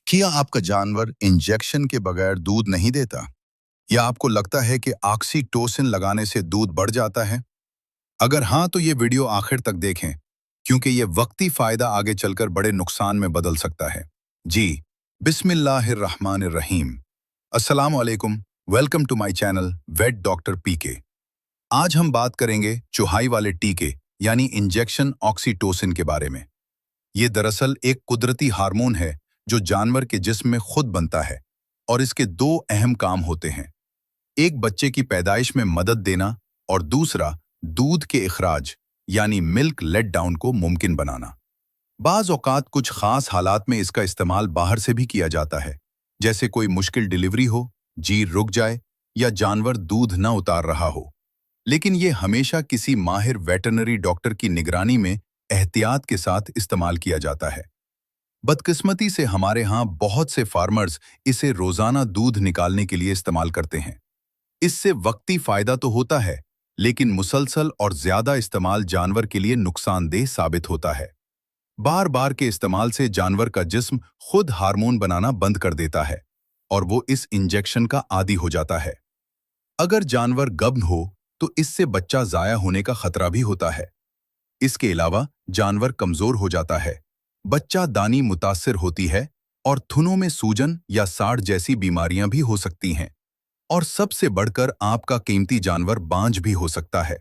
क्या आपका जानवर इंजेक्शन के बगैर दूध नहीं देता? या आपको लगता है कि ऑक्सीटोसिन लगाने से दूध बढ़ जाता है? अगर हाँ, तो ये वीडियो आखिर तक देखें, क्योंकि ये वक्ती फायदा आगे चलकर बड़े नुकसान में बदल सकता है। जी, बिस्मिल्लाहिर्रहमानिर्रहीम। अस्सलाम वालेकुम, welcome to my channel vet doctor PK. आज हम बात करेंगे चुहाई वाले टीके यानी इंजेक्शन ऑक्सीटोसिन के बारे में। ये दरअसल एक कुदरती हार्मोन है जो जानवर के जिस्म में खुद बनता है और इसके दो अहम काम होते हैं। एक बच्चे की पैदाइश में मदद देना और दूसरा दूध के इखराज यानी मिल्क लेट डाउन को मुमकिन बनाना। बाज़ औक़ात कुछ खास हालात में इसका इस्तेमाल बाहर से भी किया जाता है, जैसे कोई मुश्किल डिलीवरी हो, जीर रुक जाए या जानवर दूध न उतार रहा हो। लेकिन ये हमेशा किसी माहिर वेटरनरी डॉक्टर की निगरानी में एहतियात के साथ इस्तेमाल किया जाता है। बदकिस्मती से हमारे यहाँ बहुत से फार्मर्स इसे रोजाना दूध निकालने के लिए इस्तेमाल करते हैं। इससे वक्ती फायदा तो होता है, लेकिन मुसलसल और ज्यादा इस्तेमाल जानवर के लिए नुकसानदेह साबित होता है। बार बार के इस्तेमाल से जानवर का जिस्म खुद हार्मोन बनाना बंद कर देता है और वो इस इंजेक्शन का आदी हो जाता है। अगर जानवर गब्न हो तो इससे बच्चा जाया होने का खतरा भी होता है। इसके अलावा जानवर कमजोर हो जाता है, बच्चा दानी मुतासिर होती है और थुनों में सूजन या साड़ जैसी बीमारियां भी हो सकती हैं। और सबसे बढ़कर आपका कीमती जानवर बांझ भी हो सकता है।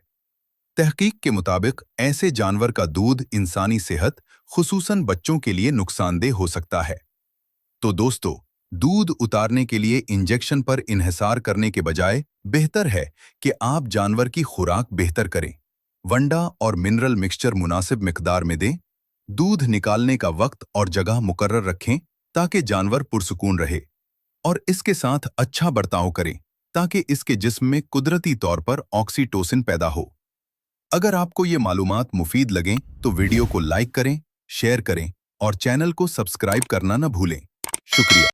तहकीक के मुताबिक ऐसे जानवर का दूध इंसानी सेहत, खुसूसन बच्चों के लिए नुकसानदेह हो सकता है। तो दोस्तों, दूध उतारने के लिए इंजेक्शन पर इन्हिसार करने के बजाय बेहतर है कि आप जानवर की खुराक बेहतर करें। वंडा और मिनरल मिक्सचर मुनासिब मिकदार में दें। दूध निकालने का वक्त और जगह मुकर्रर रखें ताकि जानवर पुरसुकून रहे, और इसके साथ अच्छा बर्ताव करें ताकि इसके जिस्म में कुदरती तौर पर ऑक्सीटोसिन पैदा हो। अगर आपको ये मालूमात मुफीद लगें तो वीडियो को लाइक करें, शेयर करें और चैनल को सब्सक्राइब करना न भूलें। शुक्रिया।